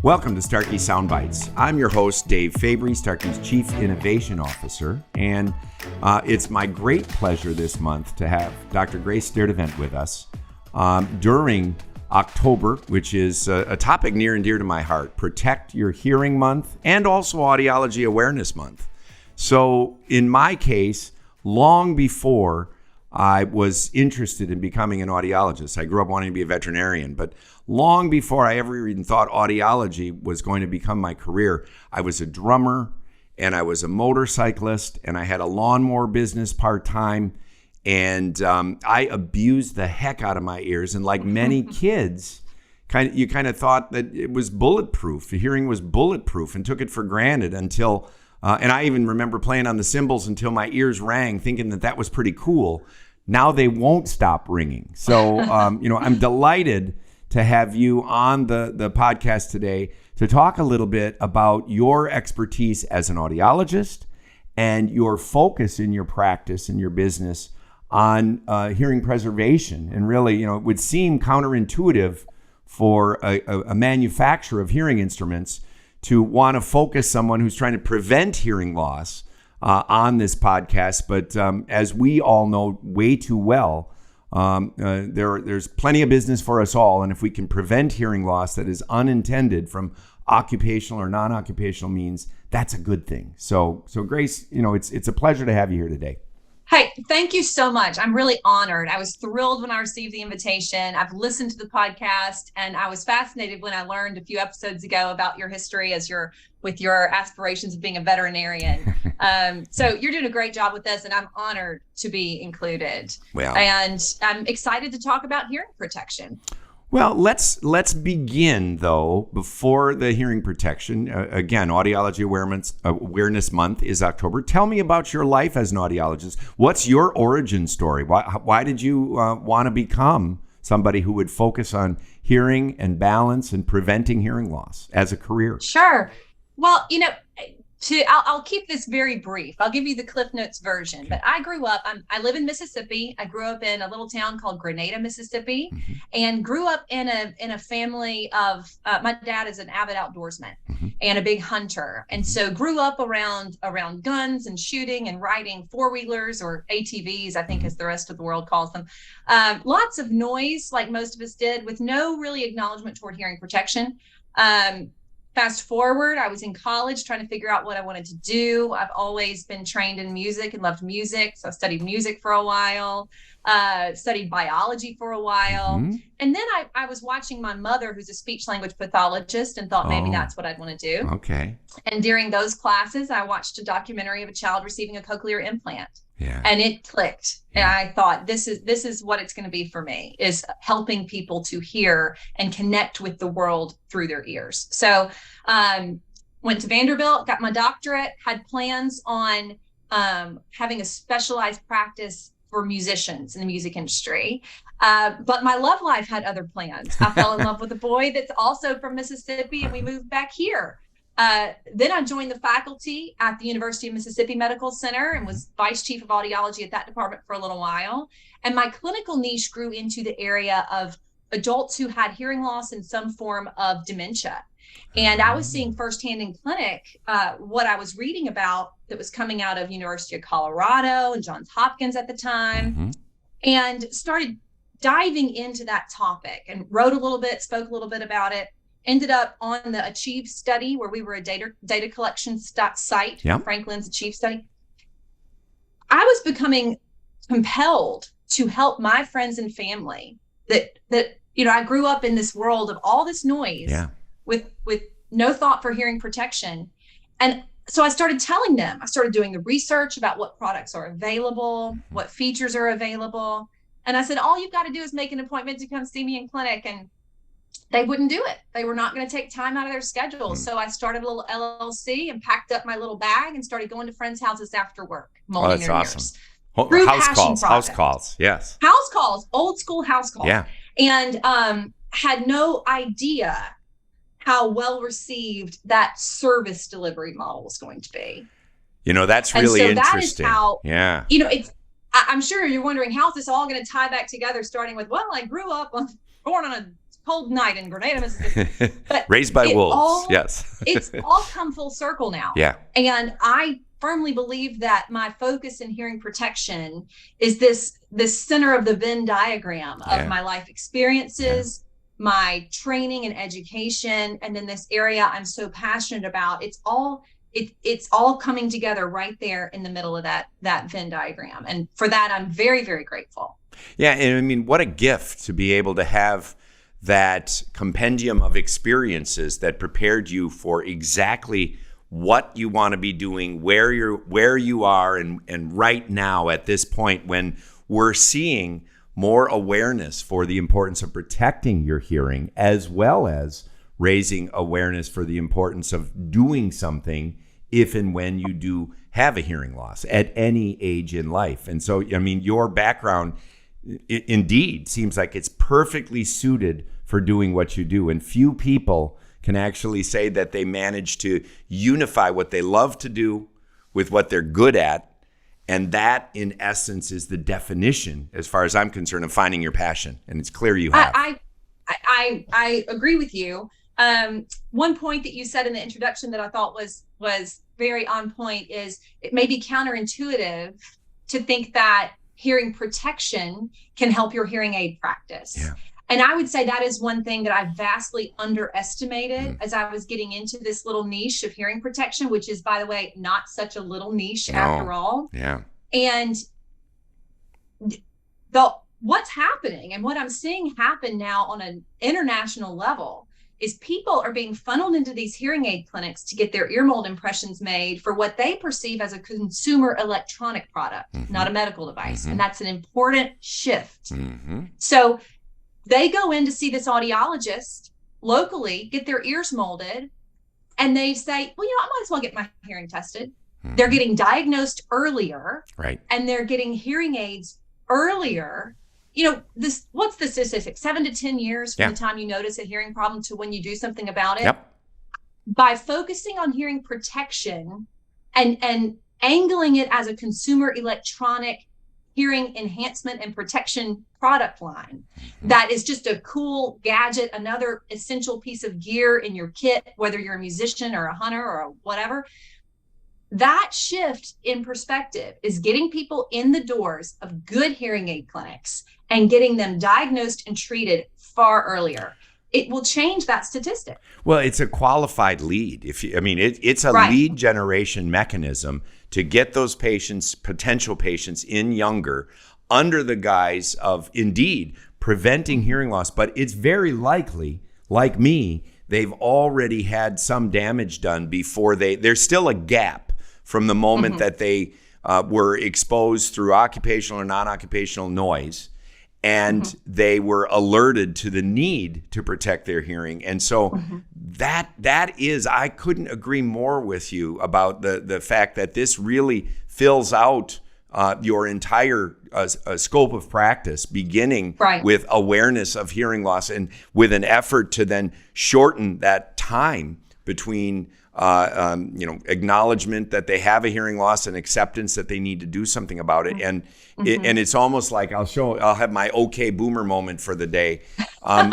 Welcome to Starkey Sound Bites. I'm your host, Dave Fabry, Starkey's Chief Innovation Officer, and it's my great pleasure this month to have Dr. Grace Sturdivant with us during October, which is a topic near and dear to my heart, Protect Your Hearing Month and also Audiology Awareness Month. So in my case, long before I was interested in becoming an audiologist, I grew up wanting to be a veterinarian, but long before I ever even thought audiology was going to become my career, I was a drummer and I was a motorcyclist and I had a lawnmower business part-time, and I abused the heck out of my ears. And like many kids, you kind of thought that it was bulletproof. The hearing was bulletproof and took it for granted until, and I even remember playing on the cymbals until my ears rang, thinking that that was pretty cool. Now they won't stop ringing. So, I'm delighted to have you on the podcast today to talk a little bit about your expertise as an audiologist and your focus in your practice and your business on hearing preservation. And really, it would seem counterintuitive for a manufacturer of hearing instruments to want to focus someone who's trying to prevent hearing loss on this podcast. But as we all know way too well, there's plenty of business for us all. And if we can prevent hearing loss that is unintended from occupational or non-occupational means, that's a good thing. So Grace, it's a pleasure to have you here today. Hey, thank you so much. I'm really honored. I was thrilled when I received the invitation. I've listened to the podcast, and I was fascinated when I learned a few episodes ago about your history with your aspirations of being a veterinarian. So you're doing a great job with this, and I'm honored to be included. Well, and I'm excited to talk about hearing protection. Well, let's begin, though, before the hearing protection. Again, Audiology Awareness Month is October. Tell me about your life as an audiologist. What's your origin story? Why did you want to become somebody who would focus on hearing and balance and preventing hearing loss as a career? Sure. Well, I'll keep this very brief. I'll give you the Cliff Notes version. Okay. But I grew up, I live in Mississippi. I grew up in a little town called Grenada, Mississippi, and grew up in a family of, my dad is an avid outdoorsman and a big hunter. And so grew up around guns and shooting and riding four-wheelers, or ATVs, I think as the rest of the world calls them. Lots of noise, like most of us did, with no really acknowledgement toward hearing protection. Fast forward, I was in college trying to figure out what I wanted to do. I've always been trained in music and loved music. So I studied music for a while, studied biology for a while. And then I was watching my mother, who's a speech language pathologist, and thought maybe that's what I'd want to do. Okay. And during those classes, I watched a documentary of a child receiving a cochlear implant. Yeah. And it clicked. Yeah. And I thought, this is what it's going to be for me, is helping people to hear and connect with the world through their ears. So went to Vanderbilt, got my doctorate, had plans on having a specialized practice for musicians in the music industry. But my love life had other plans. I fell in love with a boy that's also from Mississippi, and we moved back here. Then I joined the faculty at the University of Mississippi Medical Center and was vice chief of audiology at that department for a little while. And my clinical niche grew into the area of adults who had hearing loss and some form of dementia. And I was seeing firsthand in clinic what I was reading about that was coming out of University of Colorado and Johns Hopkins at the time, and started diving into that topic and wrote a little bit, spoke a little bit about it. Ended up on the Achieve study, where we were a data collection site, Franklin's Achieve study. I was becoming compelled to help my friends and family that I grew up in this world of all this noise with no thought for hearing protection. And so I started telling them, I started doing the research about what products are available, what features are available. And I said, all you've got to do is make an appointment to come see me in clinic. And they wouldn't do it. They were not going to take time out of their schedule. So I started a little LLC and packed up my little bag and started going to friends' houses after work. That's awesome. House calls. Yes. House calls, old school house calls. Yeah. And had no idea how well received that service delivery model was going to be. That's really interesting. That is how, it's, I'm sure you're wondering, how is this all going to tie back together, starting with, well, I grew up born on a cold night in Grenada, Mississippi. But raised by wolves. Yes. It's all come full circle now. Yeah. And I firmly believe that my focus in hearing protection is this center of the Venn diagram of my life experiences, my training and education, and then this area I'm so passionate about. It's all coming together right there in the middle of that Venn diagram. And for that, I'm very, very grateful. Yeah. And I mean, what a gift to be able to have that compendium of experiences that prepared you for exactly what you want to be doing, where you are, and right now at this point when we're seeing more awareness for the importance of protecting your hearing, as well as raising awareness for the importance of doing something if and when you do have a hearing loss at any age in life. And so, I mean, your background indeed seems like it's perfectly suited for doing what you do. And few people can actually say that they manage to unify what they love to do with what they're good at. And that, in essence, is the definition, as far as I'm concerned, of finding your passion. And it's clear you have. I agree with you. One point that you said in the introduction that I thought was very on point is it may be counterintuitive to think that hearing protection can help your hearing aid practice. Yeah. And I would say that is one thing that I vastly underestimated as I was getting into this little niche of hearing protection, which is, by the way, not such a little niche after all. Yeah. And what's happening and what I'm seeing happen now on an international level is people are being funneled into these hearing aid clinics to get their ear mold impressions made for what they perceive as a consumer electronic product, not a medical device. And that's an important shift. So they go in to see this audiologist locally, get their ears molded, and they say, well, I might as well get my hearing tested. They're getting diagnosed earlier, right? And they're getting hearing aids earlier. What's the statistic? 7 to 10 years from the time you notice a hearing problem to when you do something about it. Yep. By focusing on hearing protection and angling it as a consumer electronic hearing enhancement and protection product line that is just a cool gadget, another essential piece of gear in your kit, whether you're a musician or a hunter or whatever. That shift in perspective is getting people in the doors of good hearing aid clinics and getting them diagnosed and treated far earlier. It will change that statistic. Well, it's a qualified lead. It's a lead generation mechanism to get those patients, potential patients, in younger, under the guise of indeed preventing hearing loss. But it's very likely, like me, they've already had some damage done before there's still a gap from the moment that they were exposed through occupational or non-occupational noise, and they were alerted to the need to protect their hearing. And so that is, I couldn't agree more with you about the fact that this really fills out your entire scope of practice, beginning with awareness of hearing loss and with an effort to then shorten that time between acknowledgement that they have a hearing loss and acceptance that they need to do something about it. And and it's almost like I'll have my okay boomer moment for the day.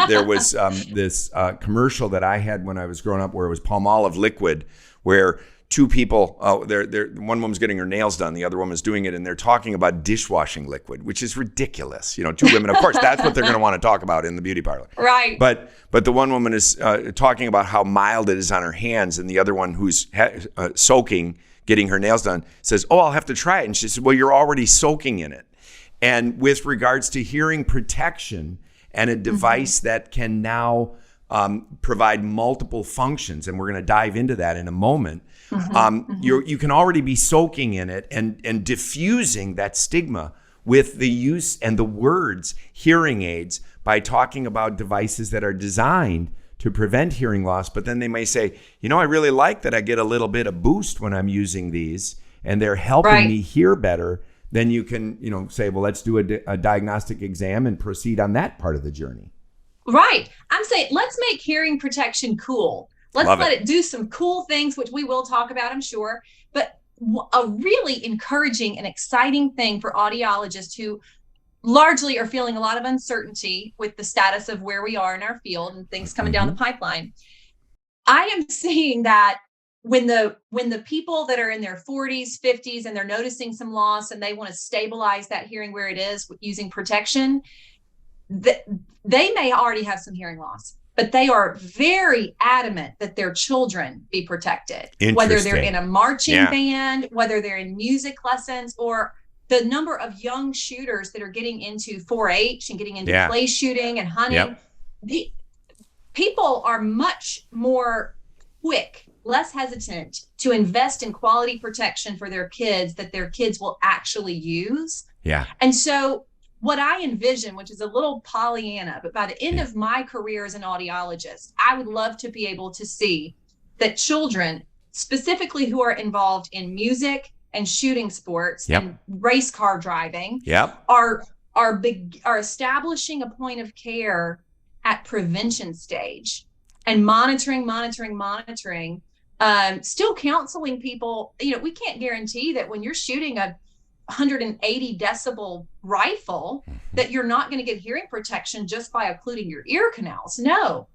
There was this commercial that I had when I was growing up where it was Palmolive liquid, where two people, one woman's getting her nails done, the other woman's doing it, and they're talking about dishwashing liquid, which is ridiculous. Two women, of course, that's what they're going to want to talk about in the beauty parlor. Right. But the one woman is talking about how mild it is on her hands, and the other one who's soaking, getting her nails done, says, oh, I'll have to try it. And she said, well, you're already soaking in it. And with regards to hearing protection and a device that can now provide multiple functions, and we're going to dive into that in a moment, you can already be soaking in it and diffusing that stigma with the use and the words hearing aids by talking about devices that are designed to prevent hearing loss. But then they may say, I really like that I get a little bit of boost when I'm using these and they're helping me hear better. Then you can, say, well, let's do a diagnostic exam and proceed on that part of the journey. Right. I'm saying, let's make hearing protection cool. Let's let it do some cool things, which we will talk about, I'm sure. But a really encouraging and exciting thing for audiologists who largely are feeling a lot of uncertainty with the status of where we are in our field and things coming down the pipeline. I am seeing that when the people that are in their 40s, 50s, and they're noticing some loss and they want to stabilize that hearing where it is using protection, they may already have some hearing loss, but they are very adamant that their children be protected, whether they're in a marching band, whether they're in music lessons, or the number of young shooters that are getting into 4-H and getting into clay shooting and hunting. People are much more quick, less hesitant to invest in quality protection for their kids that their kids will actually use. And so what I envision, which is a little Pollyanna, but by the end of my career as an audiologist, I would love to be able to see that children, specifically who are involved in music and shooting sports and race car driving, are establishing a point of care at prevention stage and monitoring, still counseling people. We can't guarantee that when you're shooting a 180 decibel rifle that you're not going to get hearing protection just by occluding your ear canals. No,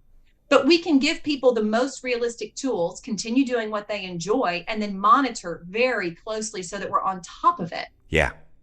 but we can give people the most realistic tools, continue doing what they enjoy, and then monitor very closely so that we're on top of it.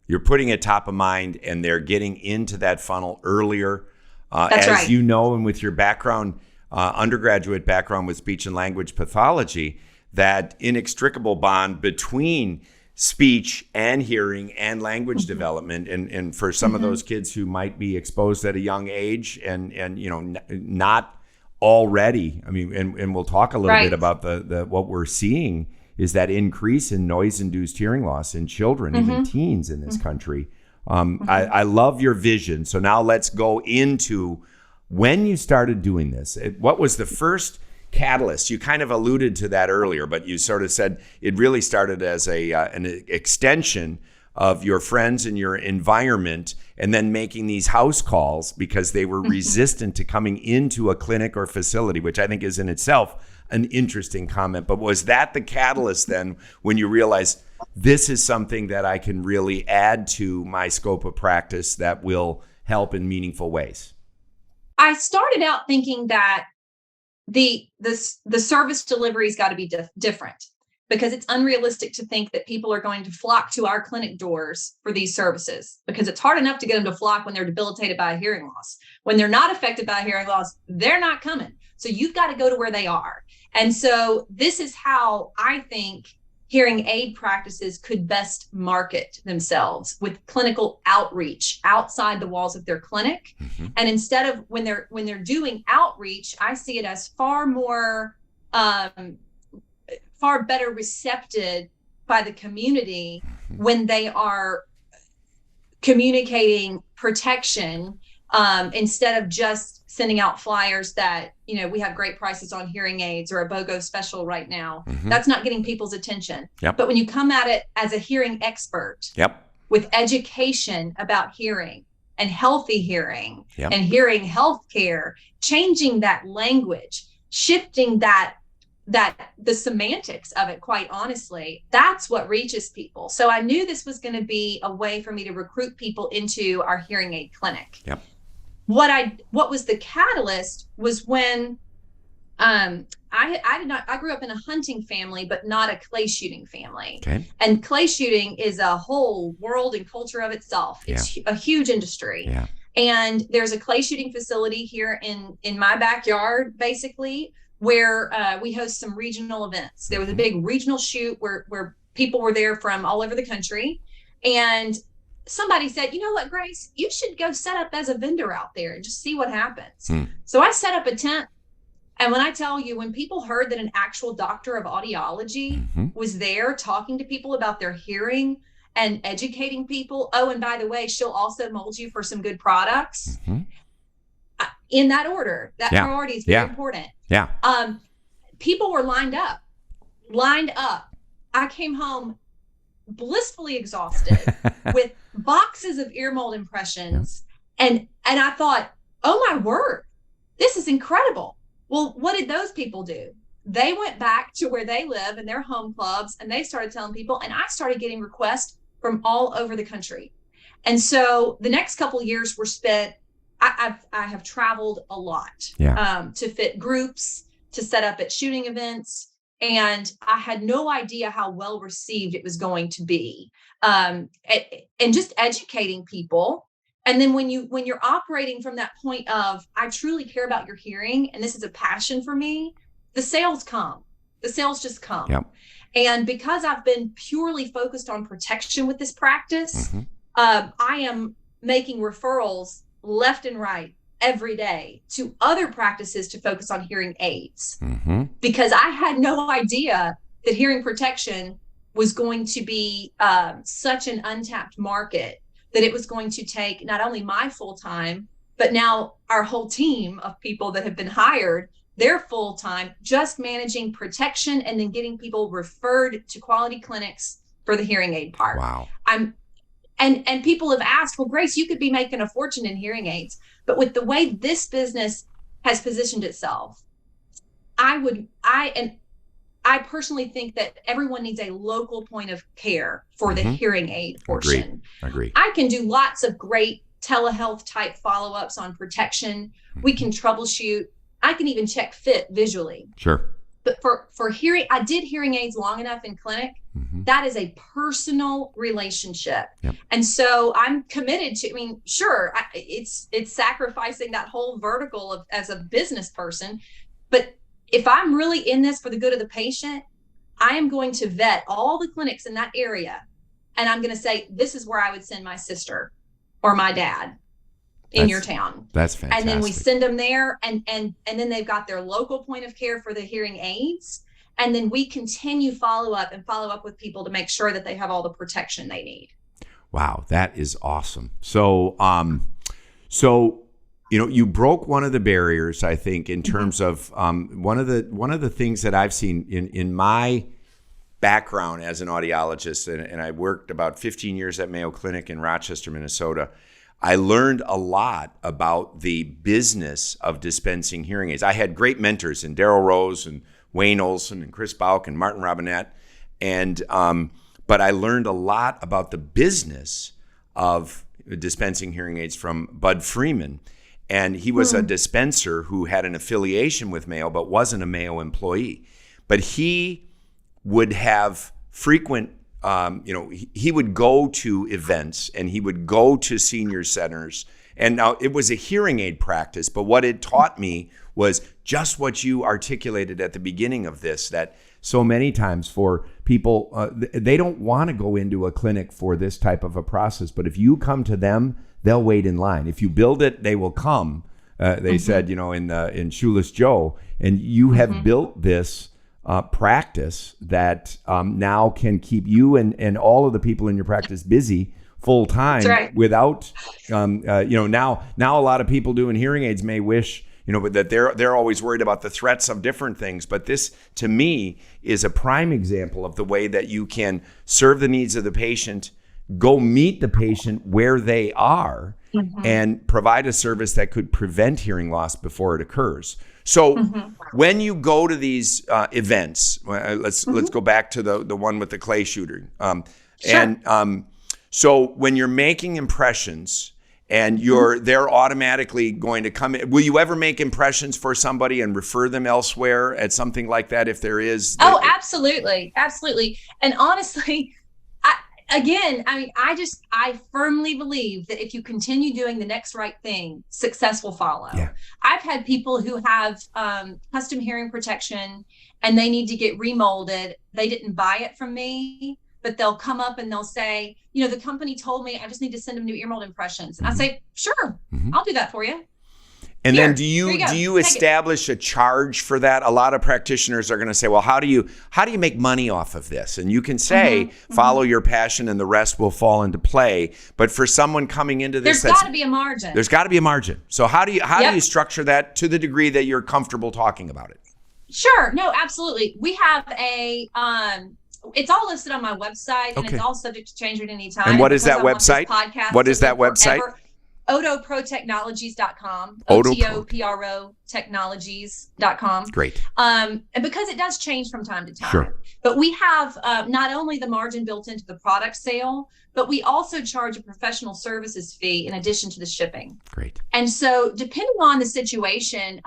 You're putting it top of mind, and they're getting into that funnel earlier. That's right. You know, and with your background, undergraduate background with speech and language pathology, that inextricable bond between speech and hearing and language development, and for some of those kids who might be exposed at a young age and not already. I mean, and we'll talk a little bit about the what we're seeing is that increase in noise-induced hearing loss in children, even teens in this country. I love your vision. So now let's go into when you started doing this. What was the first catalyst? You kind of alluded to that earlier, but you sort of said it really started as an extension of your friends and your environment, and then making these house calls because they were resistant to coming into a clinic or facility, which I think is in itself an interesting comment. But was that the catalyst then when you realized this is something that I can really add to my scope of practice that will help in meaningful ways? I started out thinking that the service delivery's got to be different, because it's unrealistic to think that people are going to flock to our clinic doors for these services, because it's hard enough to get them to flock when they're debilitated by a hearing loss. When they're not affected by a hearing loss, they're not coming. So you've got to go to where they are. And so this is how I think hearing aid practices could best market themselves, with clinical outreach outside the walls of their clinic. And instead of when they're doing outreach, I see it as far better recepted by the community when they are communicating protection, instead of just sending out flyers that, we have great prices on hearing aids or a BOGO special right now. That's not getting people's attention. But when you come at it as a hearing expert with education about hearing and healthy hearing and hearing health care, changing that language, shifting the semantics of it, quite honestly, that's what reaches people. So I knew this was going to be a way for me to recruit people into our hearing aid clinic. What was the catalyst was when I grew up in a hunting family, but not a clay shooting family. And clay shooting is a whole world and culture of itself. It's a huge industry. And there's a clay shooting facility here in my backyard, basically, where we host some regional events. There was a big regional shoot where people were there from all over the country. And somebody said, you know what, Grace, you should go set up as a vendor out there and just see what happens. So I set up a tent. And when I tell you, when people heard that an actual doctor of audiology was there talking to people about their hearing and educating people, oh, and by the way, she'll also mold you for some good products. In that order, that priority is very important. People were lined up. I came home blissfully exhausted with boxes of ear mold impressions. And I thought, oh my word, this is incredible. Well, what did those people do? They went back to where they live in their home clubs, and they started telling people, and I started getting requests from all over the country. And so the next couple of years were spent, I have traveled a lot to fit groups, to set up at shooting events. And I had no idea how well received it was going to be. And just educating people. And then when you're operating from that point of, I truly care about your hearing, and this is a passion for me, the sales come. The sales just come. Yep. And because I've been purely focused on protection with this practice, I am making referrals left and right every day to other practices to focus on hearing aids, because I had no idea that hearing protection was going to be such an untapped market, that it was going to take not only my full time, but now our whole team of people that have been hired, their full time, just managing protection and then getting people referred to quality clinics for the hearing aid part. Wow. And people have asked, well, Grace, you could be making a fortune in hearing aids, but with the way this business has positioned itself, I personally think that everyone needs a local point of care for the hearing aid portion. Agree. I can do lots of great telehealth type follow-ups on protection. We can troubleshoot. I can even check fit visually. Sure. But for hearing, I did hearing aids long enough in clinic. That is a personal relationship. Yep. And so I'm committed to, sure, it's sacrificing that whole vertical as a business person. But if I'm really in this for the good of the patient, I am going to vet all the clinics in that area. And I'm going to say, this is where I would send my sister or my dad in your town. That's fantastic. And then we send them there, and then they've got their local point of care for the hearing aids. And then we continue follow up with people to make sure that they have all the protection they need. Wow, that is awesome. So, you broke one of the barriers, I think, in terms of one of the things that I've seen in my background as an audiologist, and I worked about 15 years at Mayo Clinic in Rochester, Minnesota. I learned a lot about the business of dispensing hearing aids. I had great mentors in Daryl Rose and Wayne Olson and Chris Bauk and Martin Robinette. But I learned a lot about the business of dispensing hearing aids from Bud Freeman. And he was a dispenser who had an affiliation with Mayo, but wasn't a Mayo employee. But he would have frequent he would go to events and he would go to senior centers. And now it was a hearing aid practice, but what it taught me was just what you articulated at the beginning of this, that so many times for people, they don't want to go into a clinic for this type of a process. But if you come to them, they'll wait in line. If you build it, they will come. They said, in Shoeless Joe, and you have built this practice that now can keep you and all of the people in your practice busy full time without, now a lot of people doing hearing aids may wish, but that they're always worried about the threats of different things. But this, to me, is a prime example of the way that you can serve the needs of the patient, go meet the patient where they are, and provide a service that could prevent hearing loss before it occurs. So when you go to these events, let's go back to the one with the clay shooting. So when you're making impressions and they're automatically going to come in, will you ever make impressions for somebody and refer them elsewhere at something like that if there is? Oh, absolutely. Absolutely. And honestly, I firmly believe that if you continue doing the next right thing, success will follow. Yeah. I've had people who have custom hearing protection and they need to get remolded. They didn't buy it from me, but they'll come up and they'll say, the company told me I just need to send them new ear mold impressions. And I say, sure, I'll do that for you. And then do you establish a charge for that? A lot of practitioners are going to say, well, how do you make money off of this? And you can say, follow your passion and the rest will fall into play. But for someone coming into this, there's got to be a margin. There's got to be a margin. So how do you structure that to the degree that you're comfortable talking about it? Sure. No, absolutely. We have it's all listed on my website and it's all subject to change at any time. And what is that website? What is that website? OtoProTechnologies.com, OtoPro. OTOPRO Technologies.com. Great. And because it does change from time to time. Sure. But we have not only the margin built into the product sale, but we also charge a professional services fee in addition to the shipping. Great. And so depending on the situation,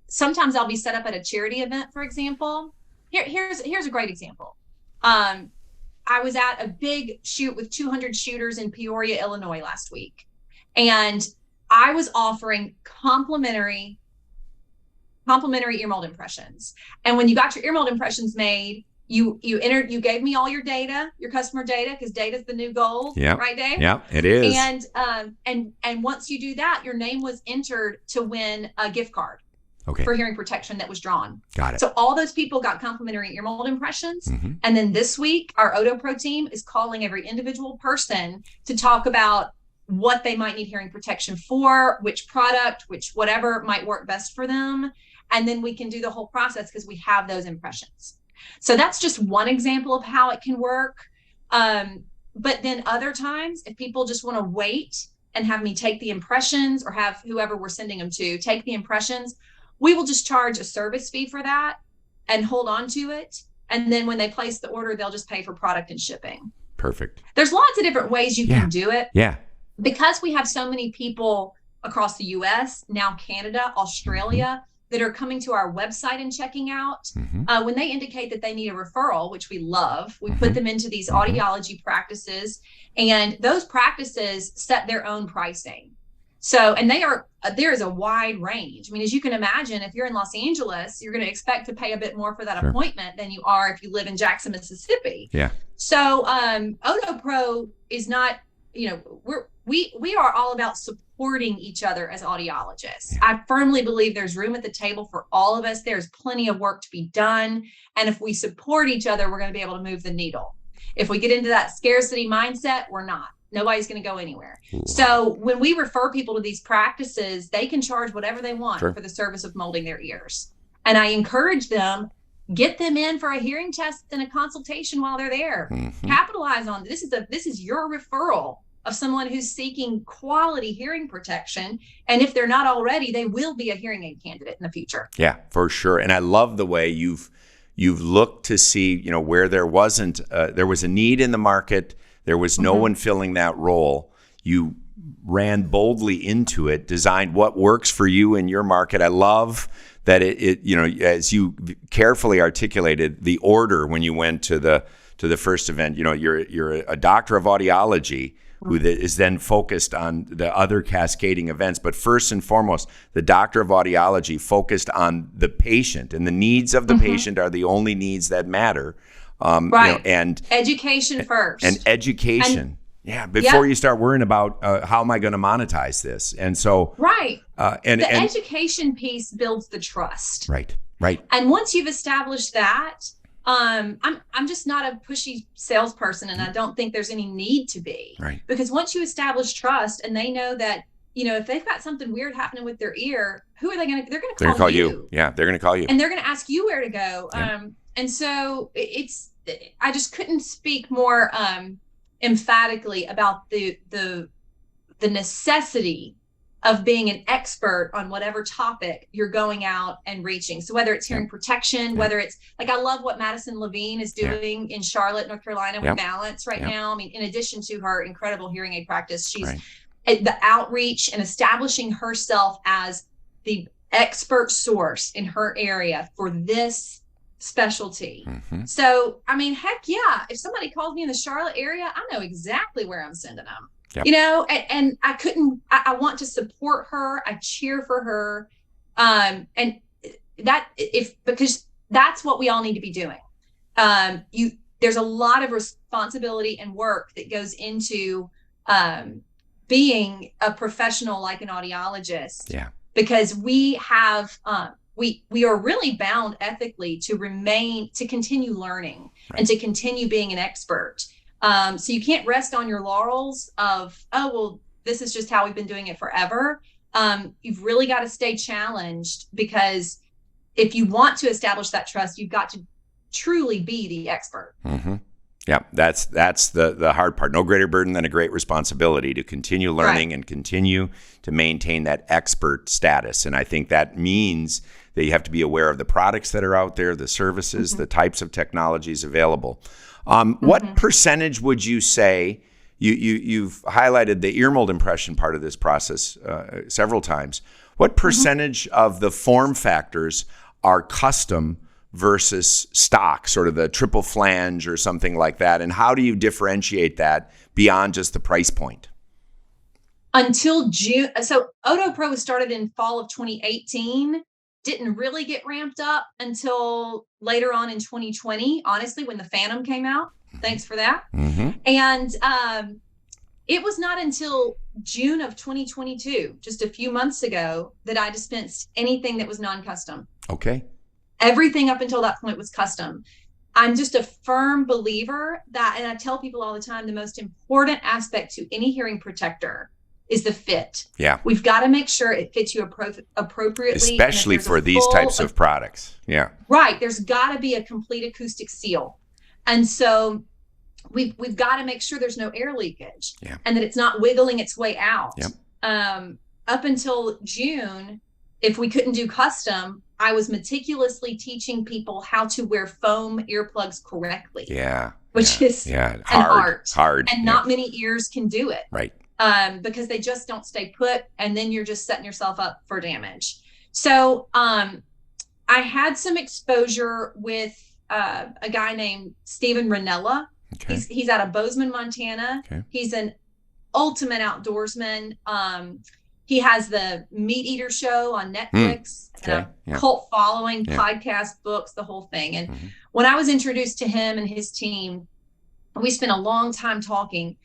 sometimes I'll be set up at a charity event, for example. Here's a great example. I was at a big shoot with 200 shooters in Peoria, Illinois last week. And I was offering complimentary ear mold impressions. And when you got your ear mold impressions made, you gave me all your data, your customer data, because data is the new gold, right, Dave? Yeah, it is. And once you do that, your name was entered to win a gift card for hearing protection that was drawn. Got it. So all those people got complimentary ear mold impressions. Mm-hmm. And then this week, our OtoPro team is calling every individual person to talk about what they might need hearing protection for, which product, which whatever might work best for them. And then we can do the whole process because we have those impressions. So that's just one example of how it can work. But then other times, if people just want to wait and have me take the impressions, or have whoever we're sending them to take the impressions, we will just charge a service fee for that and hold on to it. And then when they place the order, they'll just pay for product and shipping. Perfect. There's lots of different ways you can do it. Yeah. Because we have so many people across the US, now Canada, Australia, that are coming to our website and checking out. When they indicate that they need a referral, which we love, we put them into these audiology practices, and those practices set their own pricing. So, and there is a wide range. I mean, as you can imagine, if you're in Los Angeles, you're going to expect to pay a bit more for that appointment than you are if you live in Jackson, Mississippi. Yeah. So, OtoPro is not, we are all about supporting each other as audiologists. Yeah. I firmly believe there's room at the table for all of us. There's plenty of work to be done. And if we support each other, we're going to be able to move the needle. If we get into that scarcity mindset, we're not. Nobody's going to go anywhere. Ooh. So when we refer people to these practices, they can charge whatever they want for the service of molding their ears. And I encourage them, get them in for a hearing test and a consultation while they're there. Capitalize on this. This is your referral of someone who's seeking quality hearing protection. And if they're not already, they will be a hearing aid candidate in the future. Yeah, for sure. And I love the way you've looked to see, where there was a need in the market. There was no one filling that role. You ran boldly into it, designed what works for you in your market. I love that it as you carefully articulated the order when you went to the first event. You're a doctor of audiology who is then focused on the other cascading events. But first and foremost, the doctor of audiology focused on the patient, and the needs of the patient are the only needs that matter. And education first. And education. Before you start worrying about how am I going to monetize this. And so the education piece builds the trust. Right. And once you've established that, I'm just not a pushy salesperson, and I don't think there's any need to be. Right. Because once you establish trust and they know that, if they've got something weird happening with their ear, who are they going to? They're going to call you. Yeah, they're going to call you. And they're going to ask you where to go. Yeah. And so I just couldn't speak more emphatically about the necessity of being an expert on whatever topic you're going out and reaching. So whether it's hearing protection, whether it's like, I love what Madison Levine is doing in Charlotte, North Carolina with Balance right now. I mean, in addition to her incredible hearing aid practice, she's the outreach and establishing herself as the expert source in her area for this specialty. So, I mean, heck yeah, if somebody calls me in the Charlotte area, I know exactly where I'm sending them. And I want to support her. I cheer for her. And because that's what we all need to be doing. There's a lot of responsibility and work that goes into being a professional like an audiologist. Yeah. Because we have, we are really bound ethically to continue learning and to continue being an expert. So you can't rest on your laurels of, this is just how we've been doing it forever. You've really got to stay challenged, because if you want to establish that trust, you've got to truly be the expert. Yeah, that's the hard part. No greater burden than a great responsibility to continue learning and continue to maintain that expert status. And I think that means that you have to be aware of the products that are out there, the services, the types of technologies available. What percentage would you say, you've highlighted the ear mold impression part of this process several times. What percentage of the form factors are custom versus stock, sort of the triple flange or something like that? And how do you differentiate that beyond just the price point? Until June. So OtoPro was started in fall of 2018, didn't really get ramped up until later on in 2020, honestly, when the Phantom came out. Thanks for that. And it was not until June of 2022, just a few months ago, that I dispensed anything that was non-custom. Okay. Everything up until that point was custom. I'm just a firm believer that, and I tell people all the time, the most important aspect to any hearing protector is the fit. Yeah. We've got to make sure it fits you appropriately. Especially for these types of products. Yeah. Right. There's got to be a complete acoustic seal. And so we've got to make sure there's no air leakage and that it's not wiggling its way out. Up until June, if we couldn't do custom, I was meticulously teaching people how to wear foam earplugs correctly. Which is an art. Hard. And not many ears can do it. Right. Because they just don't stay put, and then you're just setting yourself up for damage. So I had some exposure with a guy named Steven Ranella. Okay. He's out of Bozeman, Montana. Okay. He's an ultimate outdoorsman. He has the Meat Eater show on Netflix, cult following, podcast, books, the whole thing. And when I was introduced to him and his team, we spent a long time talking.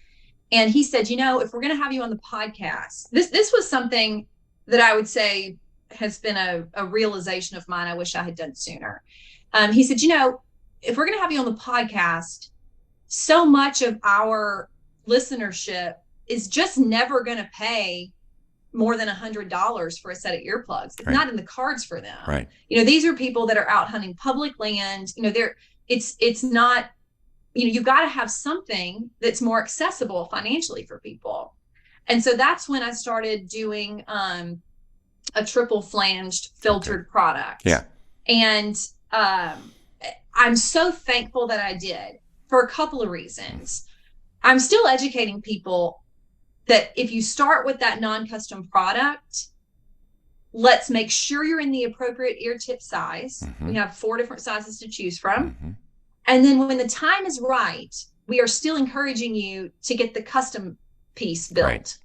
And he said, you know, if we're going to have you on the podcast, this was something that I would say has been a realization of mine I wish I had done sooner. He said, you know, if we're going to have you on the podcast, so much of our listenership is just never going to pay more than $100 for a set of earplugs. It's not in the cards for them. Right. You know, these are people that are out hunting public land. You know, it's not, you know, you've got to have something that's more accessible financially for people. And so that's when I started doing a triple flanged filtered product. Yeah. And I'm so thankful that I did for a couple of reasons. I'm still educating people that if you start with that non-custom product, let's make sure you're in the appropriate ear tip size. We have 4 different sizes to choose from. And then when the time is right, we are still encouraging you to get the custom piece built. Right.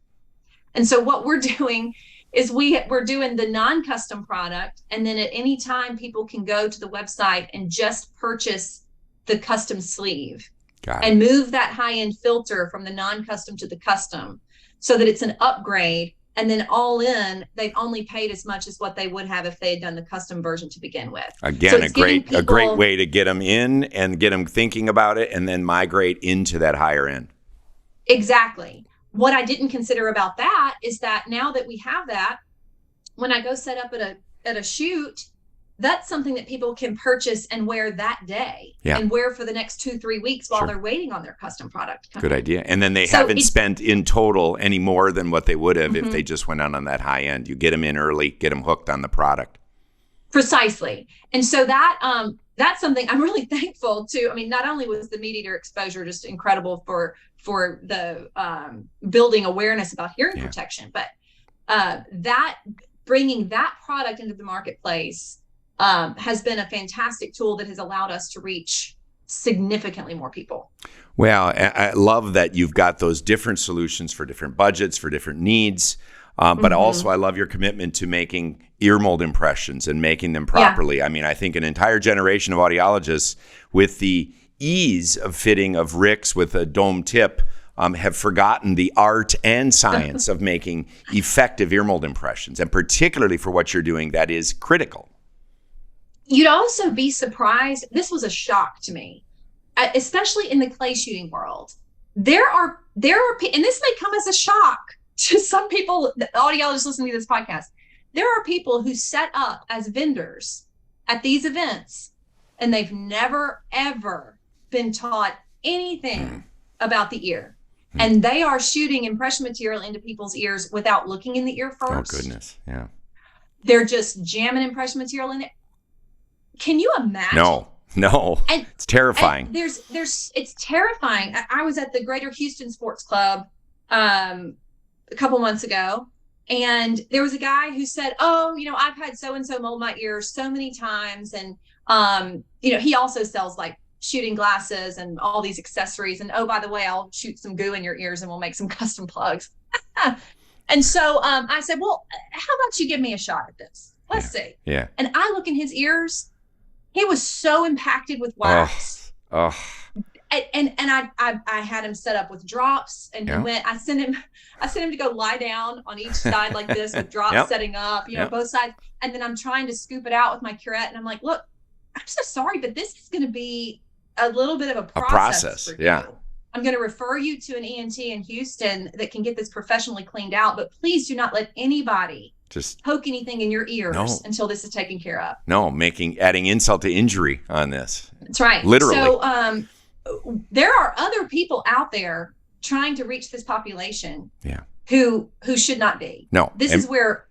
And so what we're doing is we're doing the non-custom product. And then at any time, people can go to the website and just purchase the custom sleeve and move that high-end filter from the non-custom to the custom so that it's an upgrade. And then all in, they've only paid as much as what they would have if they had done the custom version to begin with. Again, so a great way to get them in and get them thinking about it and then migrate into that higher end. Exactly. What I didn't consider about that is that now that we have that, when I go set up at a shoot, that's something that people can purchase and wear that day and wear for the next 2-3 weeks while they're waiting on their custom product. Good idea. And then they haven't spent in total any more than what they would have if they just went on that high end. You get them in early, get them hooked on the product. Precisely. And so that's something I'm really thankful to. I mean, not only was the Meat Eater exposure just incredible for the building awareness about hearing protection, but that bringing that product into the marketplace has been a fantastic tool that has allowed us to reach significantly more people. Well, I love that you've got those different solutions for different budgets, for different needs. But also I love your commitment to making ear mold impressions and making them properly. Yeah. I mean, I think an entire generation of audiologists with the ease of fitting of ricks with a dome tip have forgotten the art and science of making effective ear mold impressions. And particularly for what you're doing, that is critical. You'd also be surprised. This was a shock to me, especially in the clay shooting world. There are, and this may come as a shock to some people, the audiologists listening to this podcast. There are people who set up as vendors at these events, and they've never, ever been taught anything about the ear. And they are shooting impression material into people's ears without looking in the ear first. Oh, goodness. Yeah. They're just jamming impression material in it. Can you imagine? No. And it's terrifying. And it's terrifying. I was at the Greater Houston Sports Club a couple months ago, and there was a guy who said, "Oh, I've had so-and-so mold my ears so many times." And, he also sells like shooting glasses and all these accessories. And, oh, by the way, I'll shoot some goo in your ears and we'll make some custom plugs. And so I said, well, how about you give me a shot at this? Let's see. Yeah. And I look in his ears. He was so impacted with wax. Oh. And I had him set up with drops, and he went. I sent him to go lie down on each side like this with drops setting up, both sides. And then I'm trying to scoop it out with my curette, and I'm like, look, I'm so sorry, but this is going to be a little bit of a process for you. I'm going to refer you to an ENT in Houston that can get this professionally cleaned out, but please do not let anybody just poke anything in your ears until this is taken care of. No, adding insult to injury on this. That's right. Literally. So there are other people out there trying to reach this population who should not be. No. This is where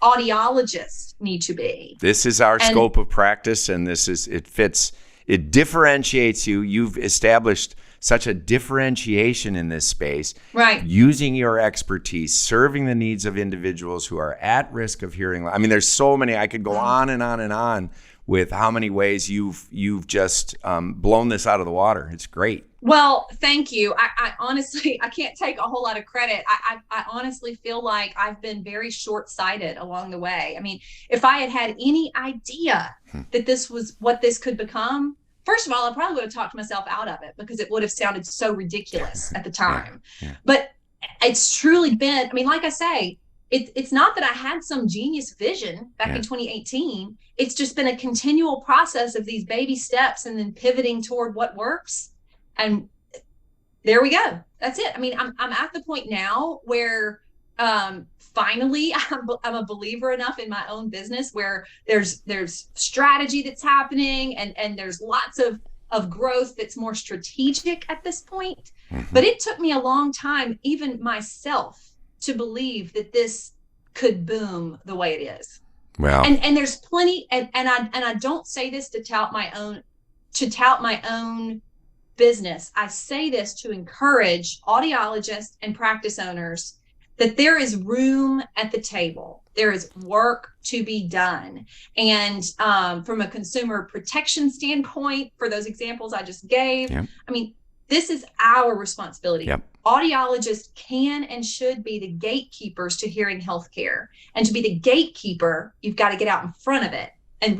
audiologists need to be. This is our scope of practice, and it differentiates you. You've established such a differentiation in this space, right? Using your expertise, serving the needs of individuals who are at risk of hearing loss. I mean, there's so many. I could go on and on and on with how many ways you've just blown this out of the water. It's great. Well, thank you. I honestly, I can't take a whole lot of credit. I honestly feel like I've been very short-sighted along the way. I mean, if I had any idea that this was what this could become, first of all, I probably would have talked myself out of it because it would have sounded so ridiculous at the time. But it's truly been, I mean, like I say, it's not that I had some genius vision back in 2018. It's just been a continual process of these baby steps and then pivoting toward what works. And there we go. That's it. I mean, I'm at the point now where finally I'm a believer enough in my own business where there's strategy that's happening and there's lots of growth that's more strategic at this point. But it took me a long time, even myself, to believe that this could boom the way it is. Wow. And there's plenty, and I don't say this to tout my own business. I say this to encourage audiologists and practice owners that there is room at the table. There is work to be done. And from a consumer protection standpoint, for those examples I just gave, I mean, this is our responsibility. Audiologists can and should be the gatekeepers to hearing healthcare. And to be the gatekeeper, you've got to get out in front of it and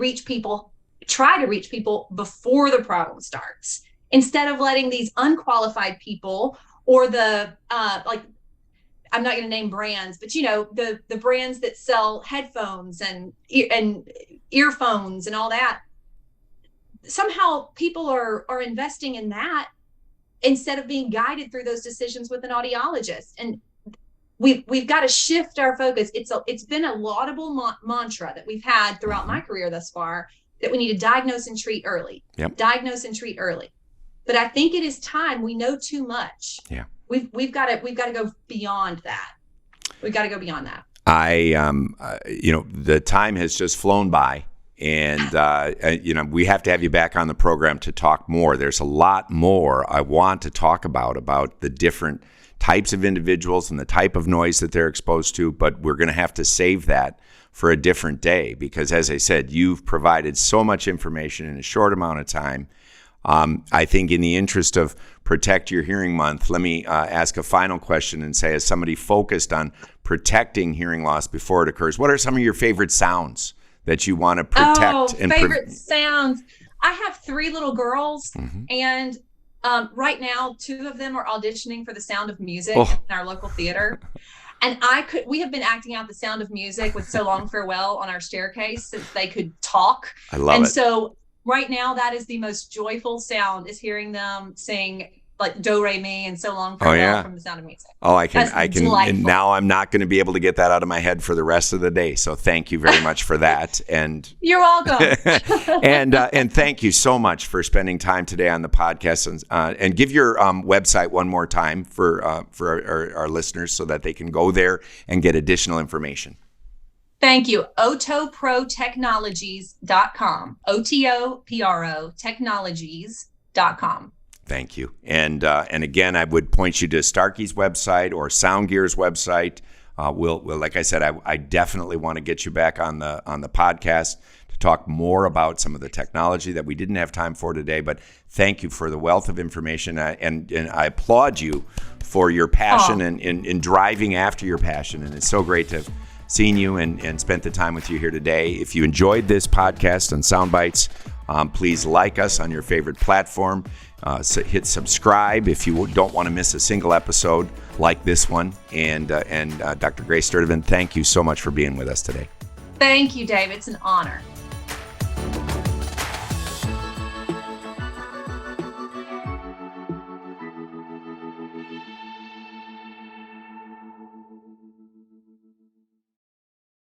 try to reach people before the problem starts, instead of letting these unqualified people or the, I'm not going to name brands, but the brands that sell headphones and earphones and all that. Somehow people are investing in that instead of being guided through those decisions with an audiologist. And we've got to shift our focus. It's been a laudable mantra that we've had throughout my career thus far, that we need to diagnose and treat early. Diagnose and treat early. But I think it is time. We know too much. We've got to go beyond that. We've got to go beyond that. The time has just flown by, and we have to have you back on the program to talk more. There's a lot more I want to talk about the different types of individuals and the type of noise that they're exposed to, but we're going to have to save that for a different day because, as I said, you've provided so much information in a short amount of time. I think in the interest of Protect Your Hearing Month, let me ask a final question and say, as somebody focused on protecting hearing loss before it occurs, what are some of your favorite sounds that you want to protect? Favorite sounds. I have 3 little girls, and right now 2 of them are auditioning for The Sound of Music in our local theater. And we have been acting out The Sound of Music with So Long Farewell on our staircase since they could talk. I love it. And so right now, that is the most joyful sound, is hearing them sing like do re mi and so long Oh, farewell yeah. from The Sound of Music. Oh, I That's can. delightful. And now I'm not going to be able to get that out of my head for the rest of the day. So thank you very much for that. And You're welcome. and thank you so much for spending time today on the podcast. And give your website one more time for our listeners so that they can go there and get additional information. Thank you. OtoProTechnologies.com. OTOPRO Technologies.com. Thank you. And again, I would point you to Starkey's website or Soundgear's website. We'll like I said, I definitely want to get you back on the podcast to talk more about some of the technology that we didn't have time for today. But thank you for the wealth of information, and I applaud you for your passion and in driving after your passion. And it's so great to have seen you and spent the time with you here today. If you enjoyed this podcast on Sound Bites, please like us on your favorite platform. So hit subscribe if you don't want to miss a single episode like this one. And Dr. Grace Sturdivant, thank you so much for being with us today. Thank you, Dave. It's an honor.